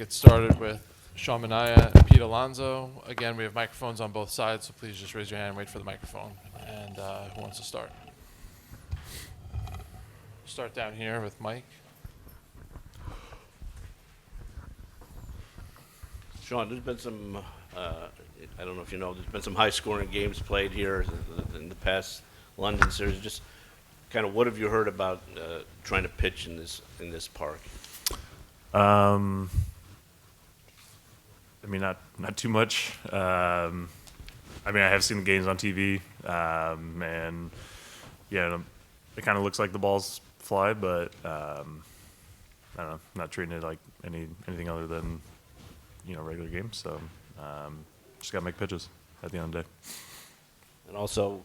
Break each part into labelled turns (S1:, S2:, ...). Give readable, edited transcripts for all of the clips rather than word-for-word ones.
S1: get started with Sean Manaea and Pete Alonso. Again, we have microphones on both sides, so please just raise your hand and wait for the microphone. And who wants to start? Start down here with Mike.
S2: Sean, there's been some, I don't know if you know, there's been some high-scoring games played here in the past London series. Just kind of what have you heard about trying to pitch in this park?
S3: I mean, not too much. I mean, I have seen the games on TV, and yeah, it kind of looks like the balls fly, but I don't know, not treating it like anything other than regular games. So just gotta make pitches at the end of the day.
S2: And also,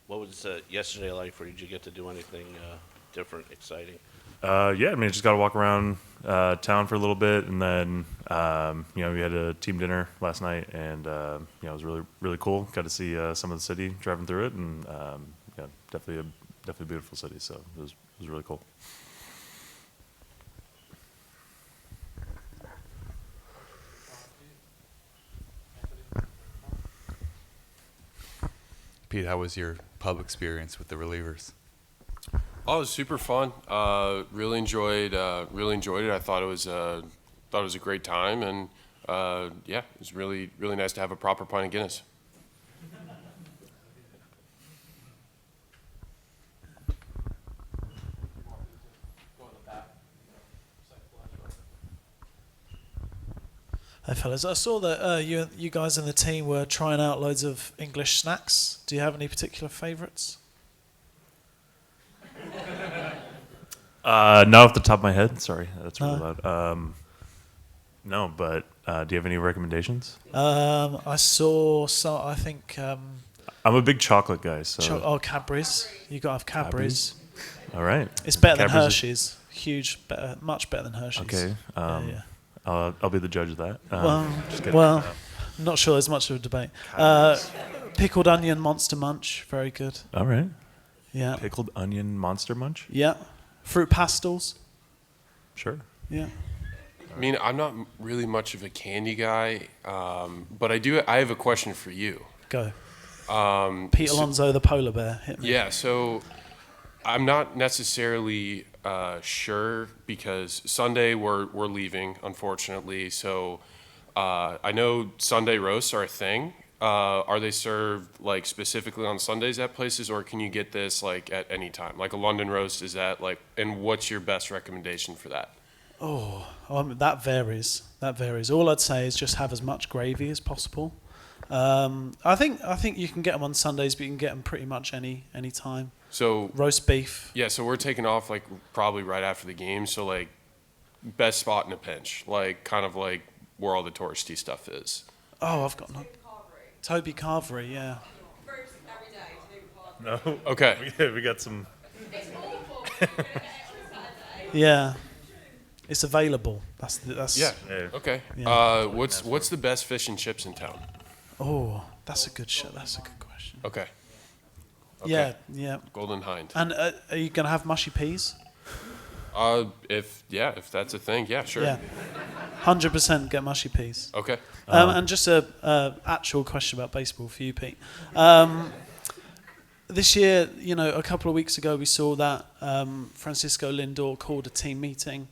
S2: what was yesterday like for you? Did you get to do anything different, exciting?
S3: Yeah, I mean, just got to walk around town for a little bit, and then we had a team dinner last night, and it was really really cool. Got to see some of the city driving through it, and yeah, definitely a beautiful city. So it was really cool.
S4: Pete, how was your pub experience with the relievers?
S5: Oh, it was super fun. Really enjoyed it. I thought it was a great time, and yeah, it was really nice to have a proper pint of Guinness.
S6: Hey fellas, I saw that you guys in the team were trying out loads of English snacks. Do you have any particular favourites?
S3: Not off the top of my head. Sorry, that's really
S6: No.
S3: loud. No, but do you have any recommendations?
S6: I saw some. I think
S3: I'm a big chocolate guy, so
S6: Cadbury's. You got to have Cadbury's.
S3: all right.
S6: It's better than
S3: Cadbury's is-
S6: Hershey's. Huge, better, much better than Hershey's.
S3: Okay,
S6: Yeah.
S3: I'll be the judge of that. Just kidding.
S6: Well, I'm not sure there's much of a debate. Pickled onion monster munch, very good.
S3: All right.
S6: Yeah.
S3: Pickled onion monster munch.
S6: Yeah. Fruit pastels.
S3: Sure.
S6: Yeah.
S5: I mean, I'm not really much of a candy guy, but I have a question for you.
S6: Go. Pete Alonso, the polar bear. Hit me.
S5: Yeah, so I'm not necessarily sure because Sunday we're leaving, unfortunately. So I know Sunday roasts are a thing. Are they served like specifically on Sundays at places, or can you get this like at any time? Like a London roast, is that like? And what's your best recommendation for that?
S6: That varies. That varies. All I'd say is just have as much gravy as possible. I think you can get them on Sundays, but you can get them pretty much any time.
S5: So
S6: Roast beef.
S5: yeah, so we're taking off like probably right after the game. So like best spot in a pinch, like kind of like where all the touristy stuff is.
S6: Oh, I've got no. Toby Carvery, yeah.
S3: No.
S5: Okay.
S3: we got some.
S6: Yeah. It's available. That's
S5: Yeah.
S3: Yeah.
S5: Okay.
S6: Yeah.
S5: What's the best fish and chips in town?
S6: Oh, that's a good shot. That's a good question.
S5: Okay.
S6: Yeah, yeah.
S5: Golden Hind.
S6: And are you gonna have mushy peas?
S5: If that's a thing, yeah, sure.
S6: Yeah. 100% get mushy peas.
S5: Okay.
S6: And just a actual question about baseball for you, Pete. This year, a couple of weeks ago, we saw that Francisco Lindor called a team meeting,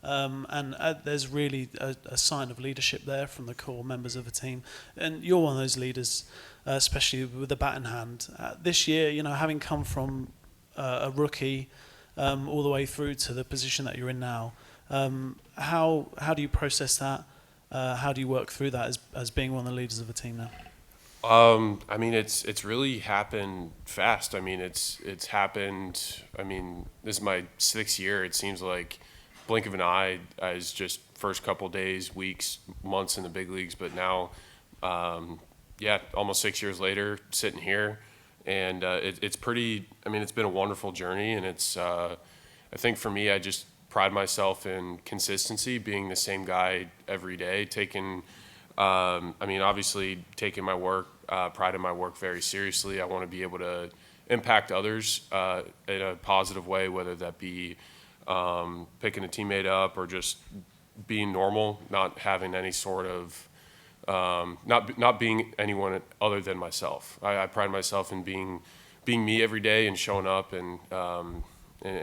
S6: and there's really a sign of leadership there from the core members of the team. And you're one of those leaders, especially with the bat in hand. This year, having come from a rookie all the way through to the position that you're in now, how do you process that? How do you work through that as being one of the leaders of the team now?
S5: I mean, it's really happened fast. I mean, it's happened. I mean, this is my 6th year. It seems like blink of an eye as just first couple days, weeks, months in the big leagues. But now, almost 6 years later, sitting here, and it's pretty. I mean, it's been a wonderful journey, and it's. I think for me, I just pride myself in consistency, being the same guy every day, taking. Obviously taking my work, pride in my work very seriously. I want to be able to impact others in a positive way, whether that be picking a teammate up or just being normal, not having any sort of not being anyone other than myself. I pride myself in being me every day and showing up and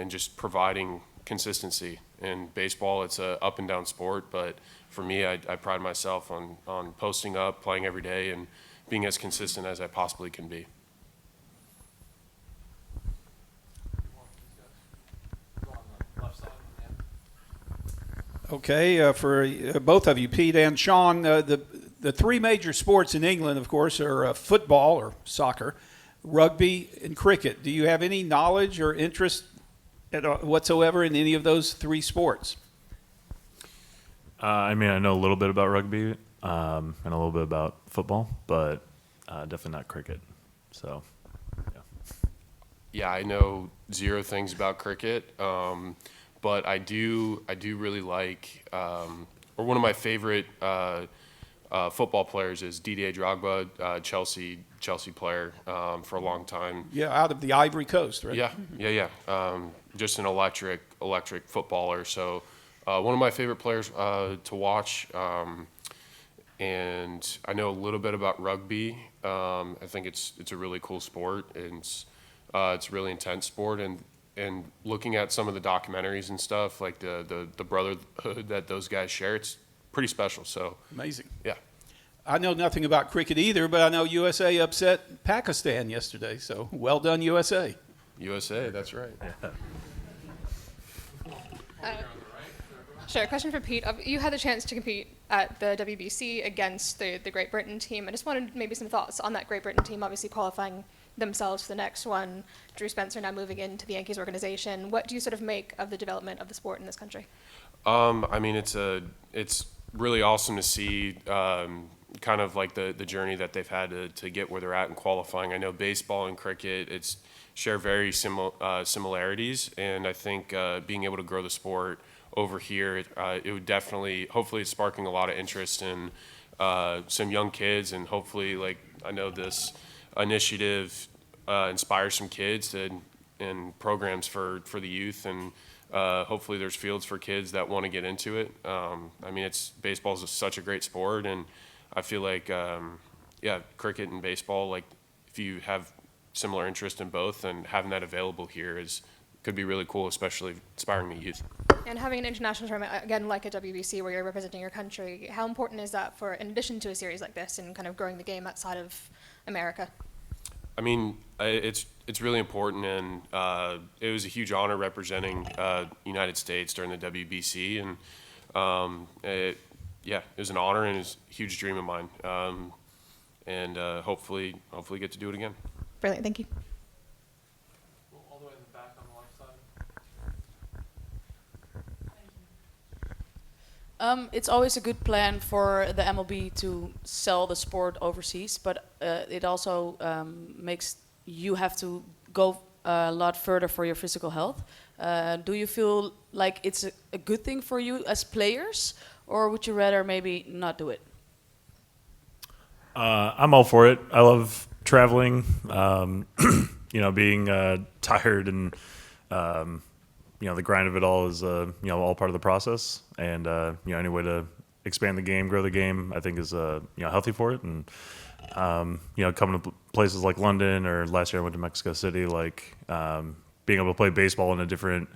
S5: just providing consistency. In baseball, it's a up and down sport, but for me, I pride myself on posting up, playing every day, and being as consistent as I possibly can be.
S7: Okay, for both of you, Pete and Sean, the three major sports in England, of course, are football or soccer, rugby, and cricket. Do you have any knowledge or interest whatsoever in any of those three sports?
S3: I mean, I know a little bit about rugby and a little bit about football, but definitely not cricket. So, yeah.
S5: Yeah, I know zero things about cricket, but I do really like, or one of my favorite football players is Didier Drogba, Chelsea player for a long time.
S7: Yeah, out of the Ivory Coast, right?
S5: Yeah. Just an electric footballer. So one of my favorite players to watch. And I know a little bit about rugby. I think it's a really cool sport. It's a really intense sport, and looking at some of the documentaries and stuff, like the brotherhood that those guys share, it's pretty special. So
S7: Amazing.
S5: yeah.
S7: I know nothing about cricket either, but I know USA upset Pakistan yesterday, so well done, USA.
S5: USA, that's right.
S8: Sure. Question for Pete. You had the chance to compete at the WBC against the Great Britain team. I just wanted maybe some thoughts on that Great Britain team, obviously qualifying themselves for the next one. Drew Spencer now moving into the Yankees organization. What do you sort of make of the development of the sport in this country?
S5: I mean, it's really awesome to see kind of like the journey that they've had to get where they're at in qualifying. I know baseball and cricket share very similarities, and I think being able to grow the sport over here, it would definitely, hopefully it's sparking a lot of interest in some young kids, and hopefully, like, I know this initiative inspires some kids and programs for the youth, and hopefully there's fields for kids that want to get into it. I mean, baseball is such a great sport, and I feel like, cricket and baseball, like, if you have similar interest in both, and having that available here could be really cool, especially inspiring the youth.
S8: And having an international tournament, again, like a WBC where you're representing your country, how important is that in addition to a series like this, and kind of growing the game outside of America?
S5: I mean, it's really important, and it was a huge honor representing United States during the WBC, and it was an honor, and it's a huge dream of mine, and hopefully get to do it again.
S8: Brilliant, thank you.
S1: All the way in the back on the left side.
S9: It's always a good plan for the MLB to sell the sport overseas, but it also makes you have to go a lot further for your physical health. Do you feel like it's a good thing for you as players, or would you rather maybe not do it?
S3: I'm all for it. I love traveling, being tired and, the grind of it all is, all part of the process. And, any way to expand the game, grow the game, I think is, healthy for it. And, coming to places like London, or last year I went to Mexico City, like being able to play baseball in a different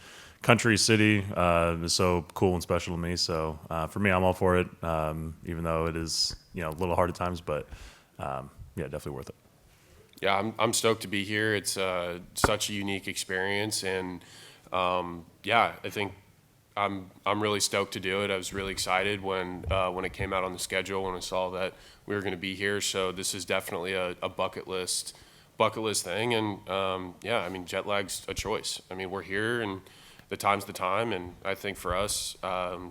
S3: country, city is so cool and special to me. So for me, I'm all for it, even though it is, a little hard at times, but definitely worth it.
S5: Yeah, I'm stoked to be here. It's such a unique experience, and I think I'm really stoked to do it. I was really excited when it came out on the schedule, when I saw that we were going to be here. So this is definitely a bucket list thing, and I mean, jet lag's a choice. I mean, we're here, and the time's the time, and I think for us,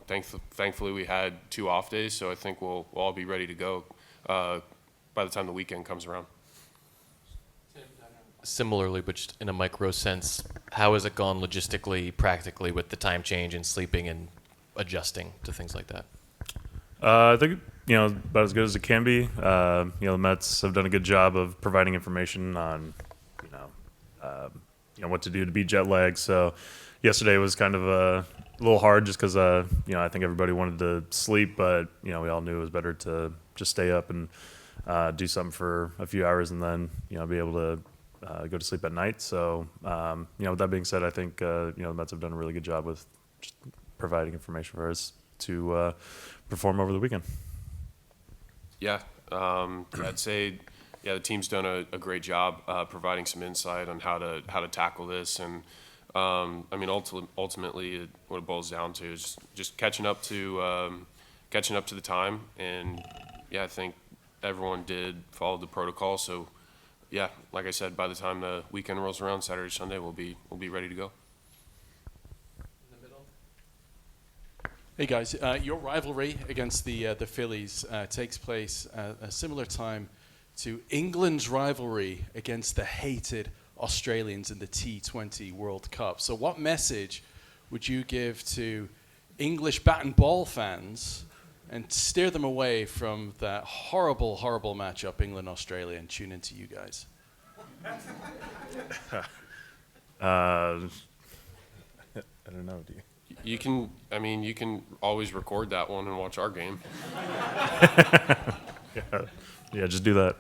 S5: thankfully we had 2 off days, so I think we'll all be ready to go by the time the weekend comes around.
S10: Similarly, but just in a micro sense, how has it gone logistically, practically, with the time change and sleeping and adjusting to things like that?
S3: I think, about as good as it can be. The Mets have done a good job of providing information on, what to do to beat jet lag. So yesterday was kind of a little hard just because I think everybody wanted to sleep, but we all knew it was better to just stay up and do something for a few hours and then be able to go to sleep at night. So with that being said, I think the Mets have done a really good job with just providing information for us to perform over the weekend.
S5: Yeah, I'd say the team's done a great job providing some insight on how to tackle this, and ultimately what it boils down to is just catching up to the time, and I think everyone did follow the protocol. So like I said, by the time the weekend rolls around, Saturday, Sunday, we'll be ready to go.
S11: Hey guys, your rivalry against the Phillies takes place at a similar time to England's rivalry against the hated Australians in the T20 World Cup. So what message would you give to English bat and ball fans and steer them away from that horrible, horrible matchup, England-Australia, and tune into you guys?
S3: I don't know. Do you?
S5: You can always record that one and watch our game.
S3: Yeah, just do that.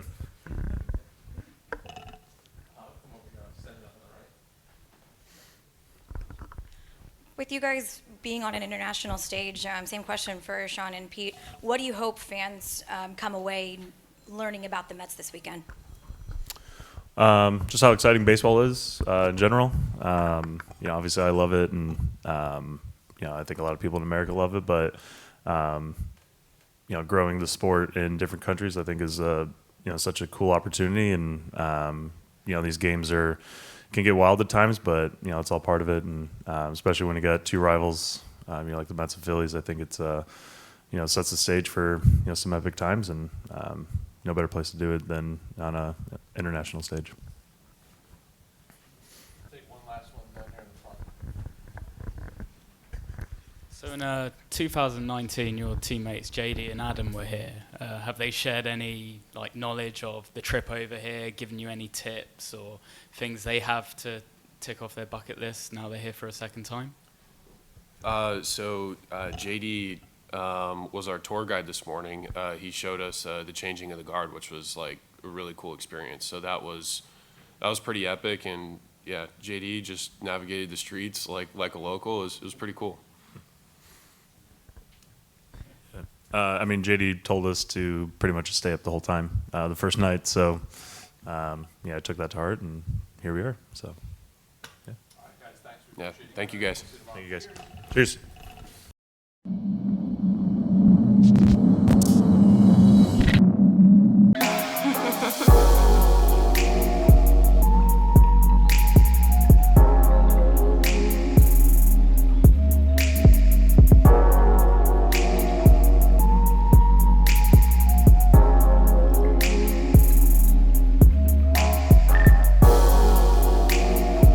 S12: With you guys being on an international stage, same question for Sean and Pete. What do you hope fans come away learning about the Mets this weekend?
S3: Just how exciting baseball is in general. Obviously I love it, and I think a lot of people in America love it. But growing the sport in different countries, I think is such a cool opportunity. And these games can get wild at times, but it's all part of it. And especially when you got two rivals, like the Mets and Phillies, I think it's sets the stage for some epic times, and no better place to do it than on a international stage.
S1: Take one last one down here in the front.
S13: So in 2019, your teammates JD and Adam were here. Have they shared any knowledge of the trip over here, given you any tips or things they have to tick off their bucket list now they're here for a second time?
S5: JD was our tour guide this morning. He showed us the changing of the guard, which was a really cool experience. So that was pretty epic, and JD just navigated the streets like a local. It was pretty cool.
S3: JD told us to pretty much stay up the whole time the first night. So I took that to heart, and here we are. So
S5: Thank you guys.
S3: Thank you guys. Cheers.